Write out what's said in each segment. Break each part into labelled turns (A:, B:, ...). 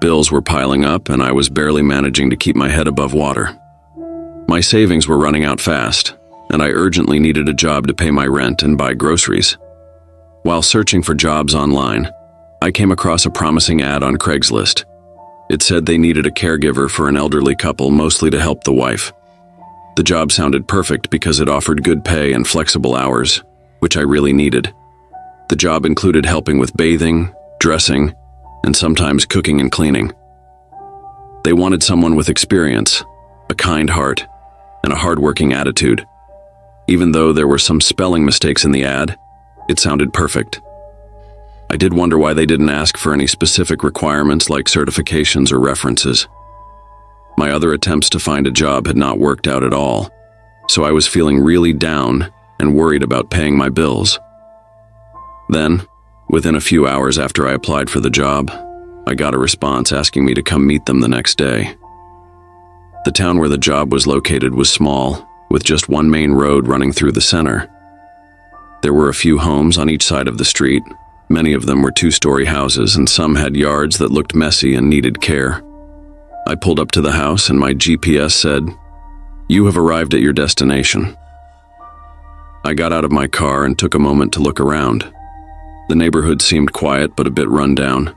A: Bills were piling up, and I was barely managing to keep my head above water. My savings were running out fast, and I urgently needed a job to pay my rent and buy groceries. While searching for jobs online, I came across a promising ad on Craigslist. It said they needed a caregiver for an elderly couple, mostly to help the wife. The job sounded perfect because it offered good pay and flexible hours, which I really needed. The job included helping with bathing, dressing, and sometimes cooking and cleaning. They wanted someone with experience, a kind heart, and a hardworking attitude. Even though there were some spelling mistakes in the ad, it sounded perfect. I did wonder why they didn't ask for any specific requirements like certifications or references. My other attempts to find a job had not worked out at all, so I was feeling really down and worried about paying my bills. Then, within a few hours after I applied for the job, I got a response asking me to come meet them the next day. The town where the job was located was small, with just one main road running through the center. There were a few homes on each side of the street. Many of them were two-story houses, and some had yards that looked messy and needed care. I pulled up to the house, and my GPS said, "You have arrived at your destination." I got out of my car and took a moment to look around. The neighborhood seemed quiet but a bit run down.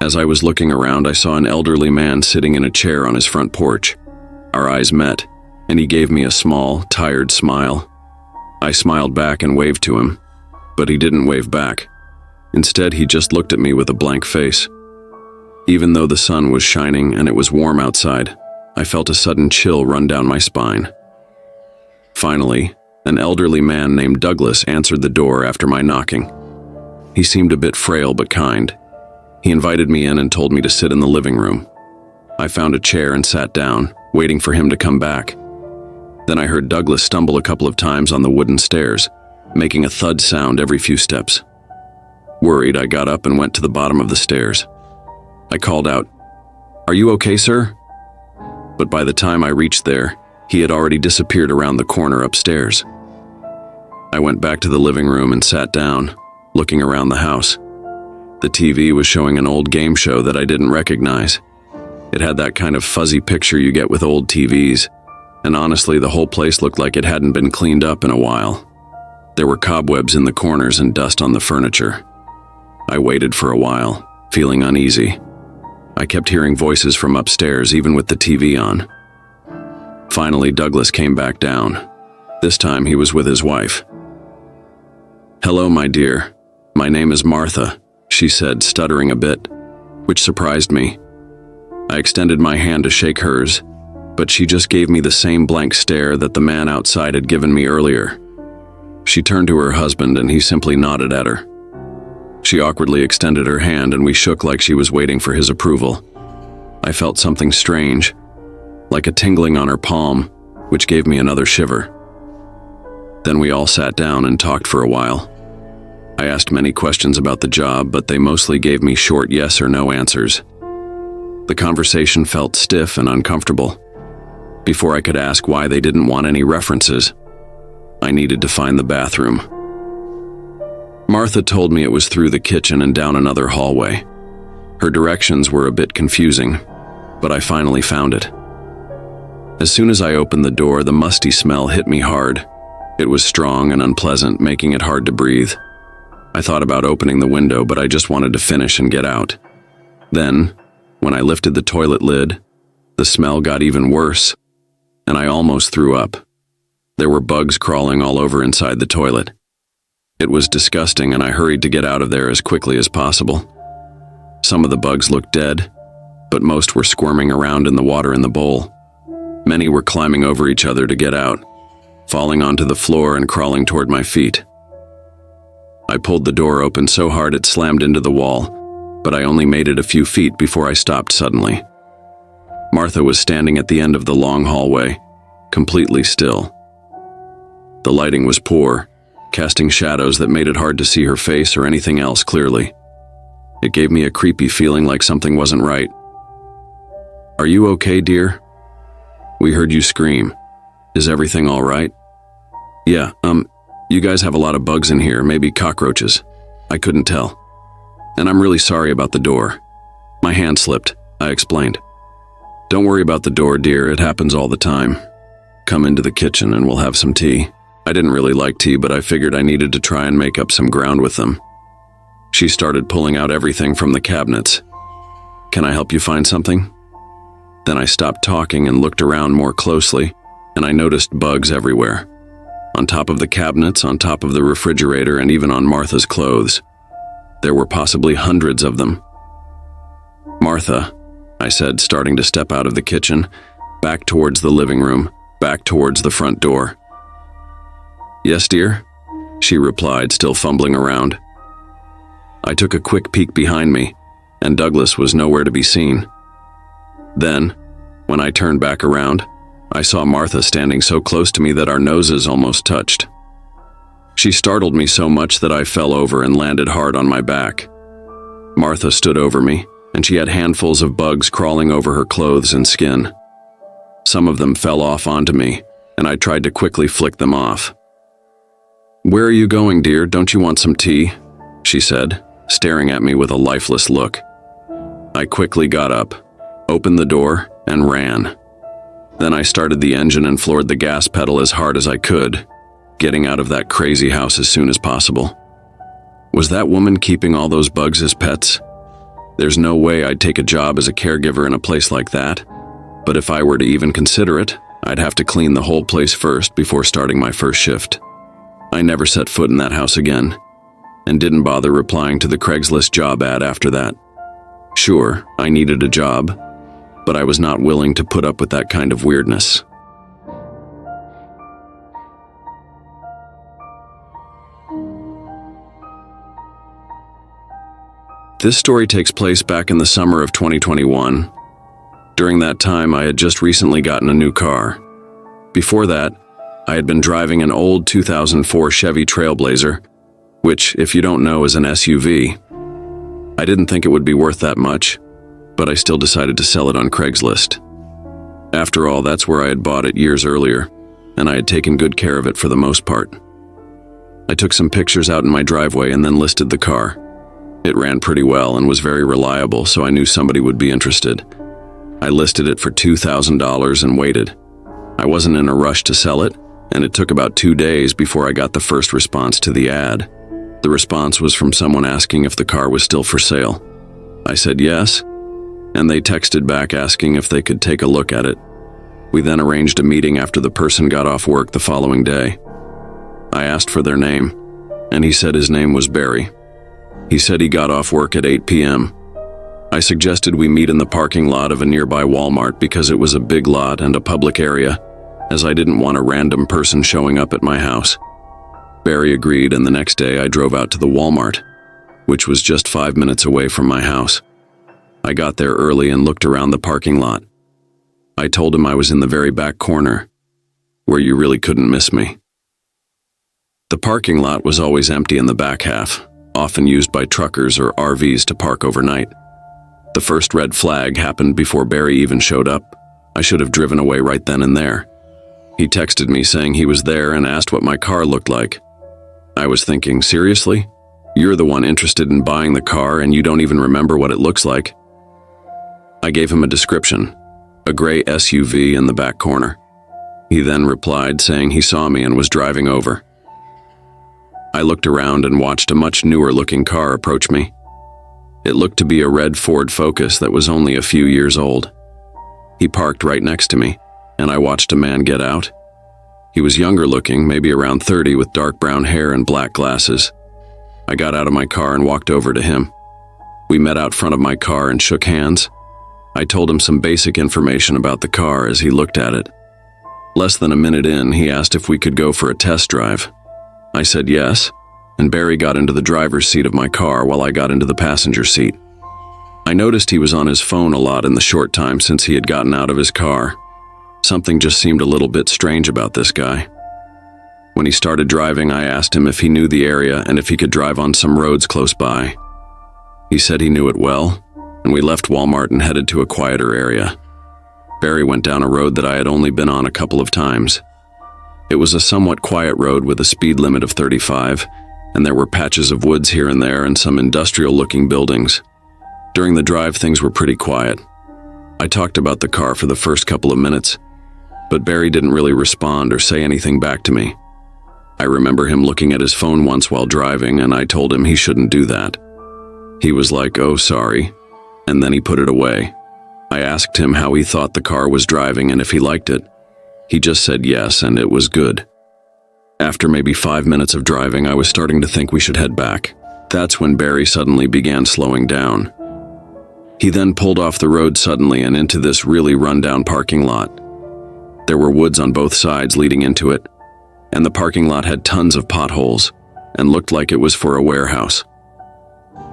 A: As I was looking around, I saw an elderly man sitting in a chair on his front porch. Our eyes met, and he gave me a small, tired smile. I smiled back and waved to him, but he didn't wave back. Instead, he just looked at me with a blank face. Even though the sun was shining and it was warm outside, I felt a sudden chill run down my spine. Finally, an elderly man named Douglas answered the door after my knocking. He seemed a bit frail but kind. He invited me in and told me to sit in the living room. I found a chair and sat down, waiting for him to come back. Then I heard Douglas stumble a couple of times on the wooden stairs, making a thud sound every few steps. Worried, I got up and went to the bottom of the stairs. I called out, "Are you okay, sir?" But by the time I reached there, he had already disappeared around the corner upstairs. I went back to the living room and sat down, looking around the house. The TV was showing an old game show that I didn't recognize. It had that kind of fuzzy picture you get with old TVs, and honestly, the whole place looked like it hadn't been cleaned up in a while. There were cobwebs in the corners and dust on the furniture. I waited for a while, feeling uneasy. I kept hearing voices from upstairs, even with the TV on. Finally, Douglas came back down. This time, he was with his wife. "Hello, my dear. My name is Martha," she said, stuttering a bit, which surprised me. I extended my hand to shake hers, but she just gave me the same blank stare that the man outside had given me earlier. She turned to her husband, and he simply nodded at her. She awkwardly extended her hand, and we shook like she was waiting for his approval. I felt something strange, like a tingling on her palm, which gave me another shiver. Then we all sat down and talked for a while. I asked many questions about the job, but they mostly gave me short yes or no answers. The conversation felt stiff and uncomfortable. Before I could ask why they didn't want any references, I needed to find the bathroom. Martha told me it was through the kitchen and down another hallway. Her directions were a bit confusing, but I finally found it. As soon as I opened the door, the musty smell hit me hard. It was strong and unpleasant, making it hard to breathe. I thought about opening the window, but I just wanted to finish and get out. Then, when I lifted the toilet lid, the smell got even worse, and I almost threw up. There were bugs crawling all over inside the toilet. It was disgusting, and I hurried to get out of there as quickly as possible. Some of the bugs looked dead, but most were squirming around in the water in the bowl. Many were climbing over each other to get out, falling onto the floor and crawling toward my feet. I pulled the door open so hard it slammed into the wall, but I only made it a few feet before I stopped suddenly. Martha was standing at the end of the long hallway, completely still. The lighting was poor, casting shadows that made it hard to see her face or anything else clearly. It gave me a creepy feeling like something wasn't right. "Are you okay, dear? We heard you scream. Is everything all right?" "Yeah, you guys have a lot of bugs in here, maybe cockroaches. I couldn't tell. And I'm really sorry about the door. My hand slipped, I explained. Don't worry about the door, dear, it happens all the time. Come into the kitchen and we'll have some tea. I didn't really like tea, but I figured I needed to try and make up some ground with them. She started pulling out everything from the cabinets. Can I help you find something? Then I stopped talking and looked around more closely, and I noticed bugs everywhere. On top of the cabinets, on top of the refrigerator, and even on Martha's clothes. There were possibly hundreds of them. Martha, I said, starting to step out of the kitchen, back towards the living room, back towards the front door. Yes, dear? She replied, still fumbling around. I took a quick peek behind me, and Douglas was nowhere to be seen. Then, when I turned back around, I saw Martha standing so close to me that our noses almost touched. She startled me so much that I fell over and landed hard on my back. Martha stood over me, and she had handfuls of bugs crawling over her clothes and skin. Some of them fell off onto me, and I tried to quickly flick them off. Where are you going, dear? Don't you want some tea? She said, staring at me with a lifeless look. I quickly got up, opened the door, and ran. Then I started the engine and floored the gas pedal as hard as I could, getting out of that crazy house as soon as possible. Was that woman keeping all those bugs as pets? There's no way I'd take a job as a caregiver in a place like that, but if I were to even consider it, I'd have to clean the whole place first before starting my first shift. I never set foot in that house again, and didn't bother replying to the Craigslist job ad after that. Sure, I needed a job, but I was not willing to put up with that kind of weirdness. This story takes place back in the summer of 2021. During that time, I had just recently gotten a new car. Before that, I had been driving an old 2004 Chevy Trailblazer, which, if you don't know, is an SUV. I didn't think it would be worth that much, but I still decided to sell it on Craigslist. After all, that's where I had bought it years earlier, and I had taken good care of it for the most part. I took some pictures out in my driveway and then listed the car. It ran pretty well and was very reliable, so I knew somebody would be interested. I listed it for $2,000 and waited. I wasn't in a rush to sell it, and it took about 2 days before I got the first response to the ad. The response was from someone asking if the car was still for sale. I said yes, and they texted back asking if they could take a look at it. We then arranged a meeting after the person got off work the following day. I asked for their name, and he said his name was Barry. He said he got off work at 8 p.m. I suggested we meet in the parking lot of a nearby Walmart because it was a big lot and a public area, as I didn't want a random person showing up at my house. Barry agreed, and the next day I drove out to the Walmart, which was just 5 minutes away from my house. I got there early and looked around the parking lot. I told him I was in the very back corner, where you really couldn't miss me. The parking lot was always empty in the back half, often used by truckers or RVs to park overnight. The first red flag happened before Barry even showed up. I should have driven away right then and there. He texted me saying he was there and asked what my car looked like. I was thinking, seriously? You're the one interested in buying the car and you don't even remember what it looks like? I gave him a description, a gray SUV in the back corner. He then replied saying he saw me and was driving over. I looked around and watched a much newer-looking car approach me. It looked to be a red Ford Focus that was only a few years old. He parked right next to me, and I watched a man get out. He was younger looking, maybe around 30, with dark brown hair and black glasses. I got out of my car and walked over to him. We met out front of my car and shook hands. I told him some basic information about the car as he looked at it. Less than a minute in, he asked if we could go for a test drive. I said yes, and Barry got into the driver's seat of my car while I got into the passenger seat. I noticed he was on his phone a lot in the short time since he had gotten out of his car. Something just seemed a little bit strange about this guy. When he started driving, I asked him if he knew the area and if he could drive on some roads close by. He said he knew it well, and we left Walmart and headed to a quieter area. Barry went down a road that I had only been on a couple of times. It was a somewhat quiet road with a speed limit of 35, and there were patches of woods here and there and some industrial-looking buildings. During the drive, things were pretty quiet. I talked about the car for the first couple of minutes, but Barry didn't really respond or say anything back to me. I remember him looking at his phone once while driving, and I told him he shouldn't do that. He was like, "Oh, sorry," and then he put it away. I asked him how he thought the car was driving and if he liked it. He just said yes, and it was good. After maybe 5 minutes of driving, I was starting to think we should head back. That's when Barry suddenly began slowing down. He then pulled off the road suddenly and into this really run-down parking lot. There were woods on both sides leading into it, and the parking lot had tons of potholes and looked like it was for a warehouse.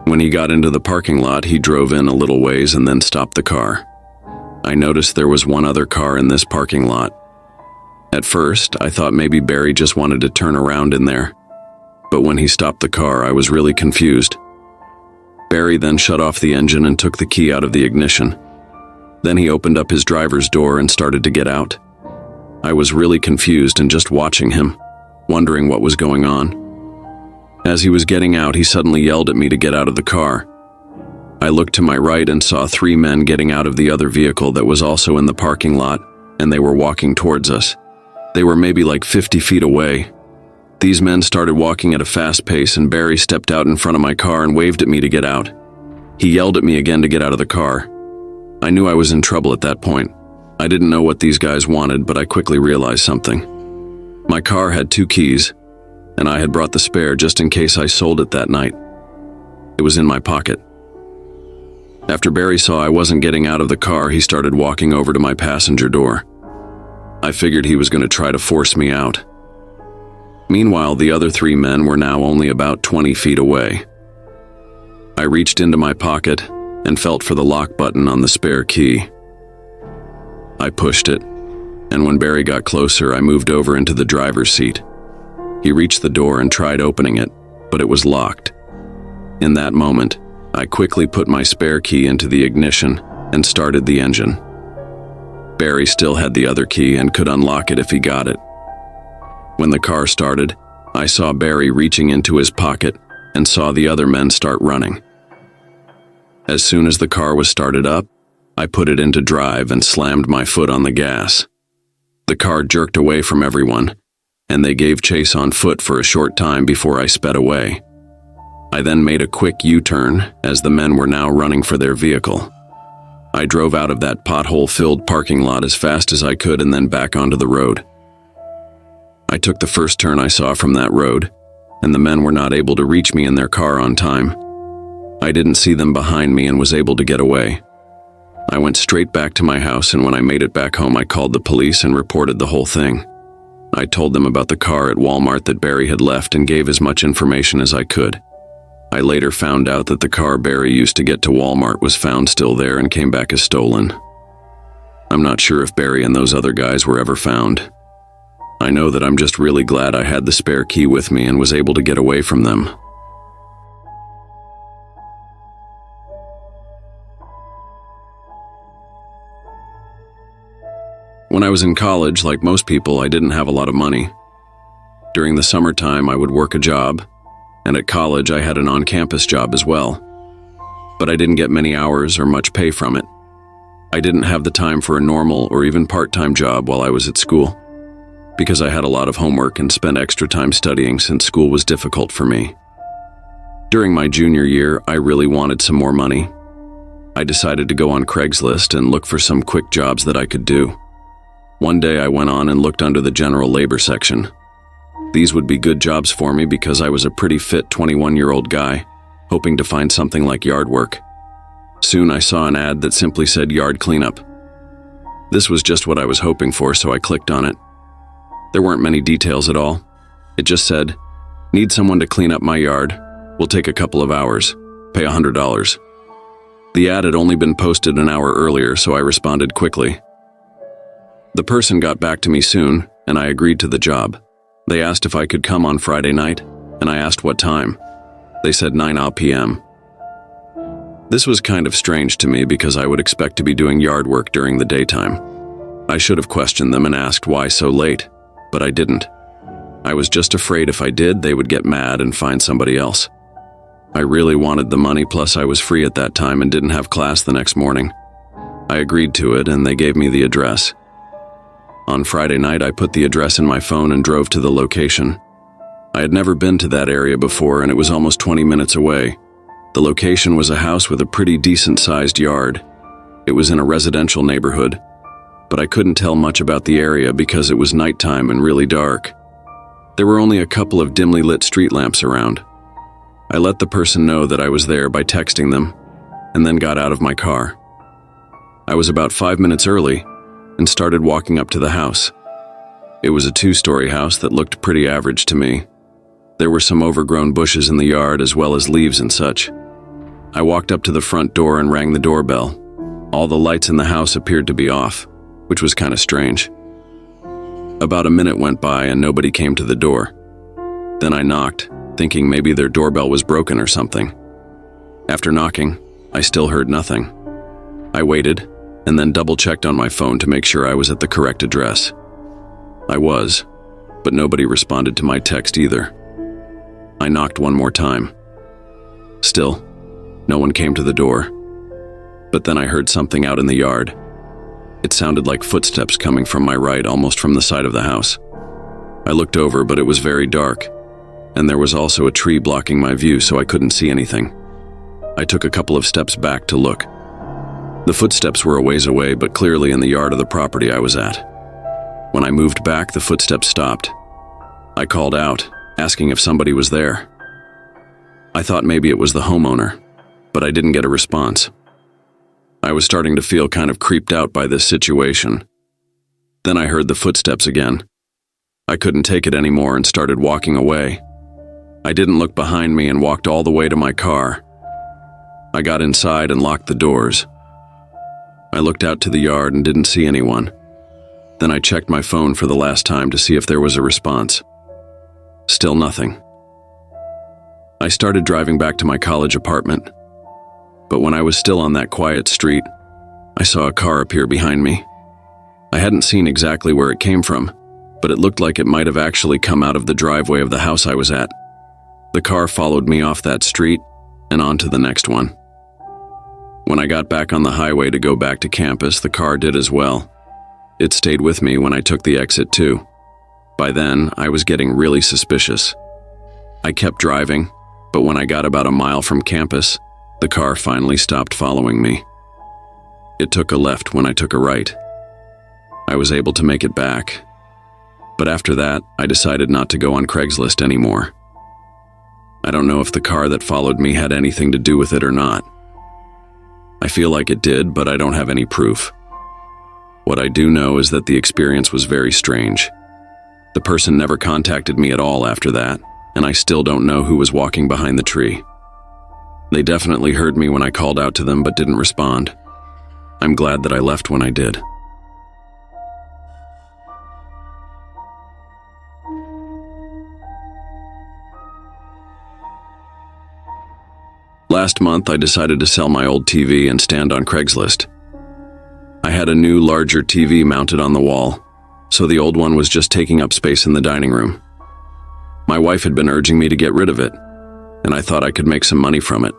A: When he got into the parking lot, he drove in a little ways and then stopped the car. I noticed there was one other car in this parking lot. At first, I thought maybe Barry just wanted to turn around in there, but when he stopped the car, I was really confused. Barry then shut off the engine and took the key out of the ignition. Then he opened up his driver's door and started to get out. I was really confused and just watching him, wondering what was going on. As he was getting out, he suddenly yelled at me to get out of the car. I looked to my right and saw 3 men getting out of the other vehicle that was also in the parking lot, and they were walking towards us. They were maybe like 50 feet away. These men started walking at a fast pace, and Barry stepped out in front of my car and waved at me to get out. He yelled at me again to get out of the car. I knew I was in trouble at that point. I didn't know what these guys wanted, but I quickly realized something. My car had 2 keys, and I had brought the spare just in case I sold it that night. It was in my pocket. After Barry saw I wasn't getting out of the car, he started walking over to my passenger door. I figured he was going to try to force me out. Meanwhile, the other 3 men were now only about 20 feet away. I reached into my pocket and felt for the lock button on the spare key. I pushed it, and when Barry got closer, I moved over into the driver's seat. He reached the door and tried opening it, but it was locked. In that moment, I quickly put my spare key into the ignition and started the engine. Barry still had the other key and could unlock it if he got it. When the car started, I saw Barry reaching into his pocket and saw the other men start running. As soon as the car was started up, I put it into drive and slammed my foot on the gas. The car jerked away from everyone, and they gave chase on foot for a short time before I sped away. I then made a quick U-turn as the men were now running for their vehicle. I drove out of that pothole-filled parking lot as fast as I could and then back onto the road. I took the first turn I saw from that road, and the men were not able to reach me in their car on time. I didn't see them behind me and was able to get away. I went straight back to my house, and when I made it back home, I called the police and reported the whole thing. I told them about the car at Walmart that Barry had left and gave as much information as I could. I later found out that the car Barry used to get to Walmart was found still there and came back as stolen. I'm not sure if Barry and those other guys were ever found. I know that I'm just really glad I had the spare key with me and was able to get away from them. When I was in college, like most people, I didn't have a lot of money. During the summertime, I would work a job, and at college I had an on-campus job as well. But I didn't get many hours or much pay from it. I didn't have the time for a normal or even part-time job while I was at school, because I had a lot of homework and spent extra time studying since school was difficult for me. During my junior year, I really wanted some more money. I decided to go on Craigslist and look for some quick jobs that I could do. One day I went on and looked under the general labor section. These would be good jobs for me because I was a pretty fit 21-year-old guy, hoping to find something like yard work. Soon I saw an ad that simply said yard cleanup. This was just what I was hoping for, so I clicked on it. There weren't many details at all. It just said, "Need someone to clean up my yard. Will take a couple of hours. Pay $100. The ad had only been posted an hour earlier, so I responded quickly. The person got back to me soon, and I agreed to the job. They asked if I could come on Friday night, and I asked what time. They said 9 p.m. This was kind of strange to me because I would expect to be doing yard work during the daytime. I should have questioned them and asked why so late, but I didn't. I was just afraid if I did, they would get mad and find somebody else. I really wanted the money, plus I was free at that time and didn't have class the next morning. I agreed to it and they gave me the address. On Friday night, I put the address in my phone and drove to the location. I had never been to that area before and it was almost 20 minutes away. The location was a house with a pretty decent-sized yard. It was in a residential neighborhood, but I couldn't tell much about the area because it was nighttime and really dark. There were only a couple of dimly lit street lamps around. I let the person know that I was there by texting them, and then got out of my car. I was about 5 minutes early and started walking up to the house. It was a 2-story house that looked pretty average to me. There were some overgrown bushes in the yard as well as leaves and such. I walked up to the front door and rang the doorbell. All the lights in the house appeared to be off, which was kind of strange. About a minute went by and nobody came to the door. Then I knocked, thinking maybe their doorbell was broken or something. After knocking, I still heard nothing. I waited and then double-checked on my phone to make sure I was at the correct address. I was, but nobody responded to my text either. I knocked one more time. Still, no one came to the door. But then I heard something out in the yard. It sounded like footsteps coming from my right, almost from the side of the house. I looked over, but it was very dark, and there was also a tree blocking my view, so I couldn't see anything. I took a couple of steps back to look. The footsteps were a ways away, but clearly in the yard of the property I was at. When I moved back, the footsteps stopped. I called out, asking if somebody was there. I thought maybe it was the homeowner, but I didn't get a response. I was starting to feel kind of creeped out by this situation. Then I heard the footsteps again. I couldn't take it anymore and started walking away. I didn't look behind me and walked all the way to my car. I got inside and locked the doors. I looked out to the yard and didn't see anyone. Then I checked my phone for the last time to see if there was a response. Still nothing. I started driving back to my college apartment. But when I was still on that quiet street, I saw a car appear behind me. I hadn't seen exactly where it came from, but it looked like it might have actually come out of the driveway of the house I was at. The car followed me off that street and on to the next one. When I got back on the highway to go back to campus, the car did as well. It stayed with me when I took the exit too. By then, I was getting really suspicious. I kept driving, but when I got about a mile from campus, the car finally stopped following me. It took a left when I took a right. I was able to make it back. But after that, I decided not to go on Craigslist anymore. I don't know if the car that followed me had anything to do with it or not. I feel like it did, but I don't have any proof. What I do know is that the experience was very strange. The person never contacted me at all after that, and I still don't know who was walking behind the tree. They definitely heard me when I called out to them but didn't respond. I'm glad that I left when I did. Last month, I decided to sell my old TV and stand on Craigslist. I had a new, larger TV mounted on the wall, so the old one was just taking up space in the dining room. My wife had been urging me to get rid of it, and I thought I could make some money from it.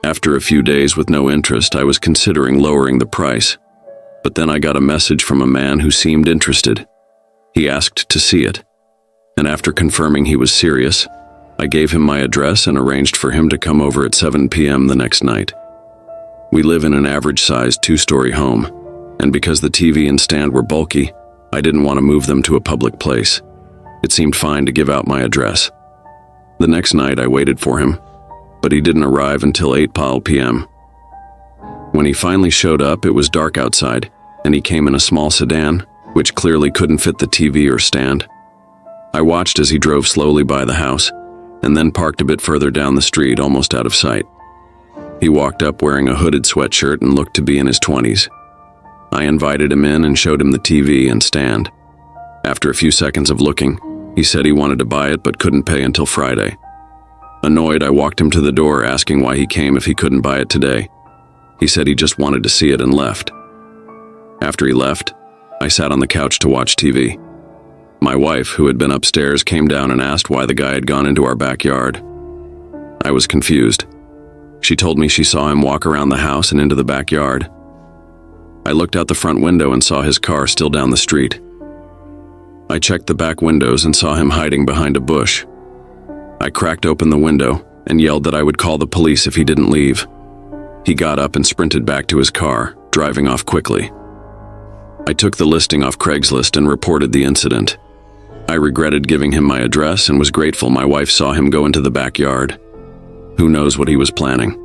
A: After a few days with no interest, I was considering lowering the price, but then I got a message from a man who seemed interested. He asked to see it, and after confirming he was serious, I gave him my address and arranged for him to come over at 7 p.m. the next night. We live in an average-sized 2-story home, and because the TV and stand were bulky, I didn't want to move them to a public place. It seemed fine to give out my address. The next night I waited for him, but he didn't arrive until 8 p.m. When he finally showed up, it was dark outside, and he came in a small sedan, which clearly couldn't fit the TV or stand. I watched as he drove slowly by the house, and then parked a bit further down the street, almost out of sight. He walked up wearing a hooded sweatshirt and looked to be in his 20s. I invited him in and showed him the TV and stand. After a few seconds of looking, he said he wanted to buy it but couldn't pay until Friday. Annoyed, I walked him to the door asking why he came if he couldn't buy it today. He said he just wanted to see it and left. After he left, I sat on the couch to watch TV. My wife, who had been upstairs, came down and asked why the guy had gone into our backyard. I was confused. She told me she saw him walk around the house and into the backyard. I looked out the front window and saw his car still down the street. I checked the back windows and saw him hiding behind a bush. I cracked open the window and yelled that I would call the police if he didn't leave. He got up and sprinted back to his car, driving off quickly. I took the listing off Craigslist and reported the incident. I regretted giving him my address and was grateful my wife saw him go into the backyard. Who knows what he was planning?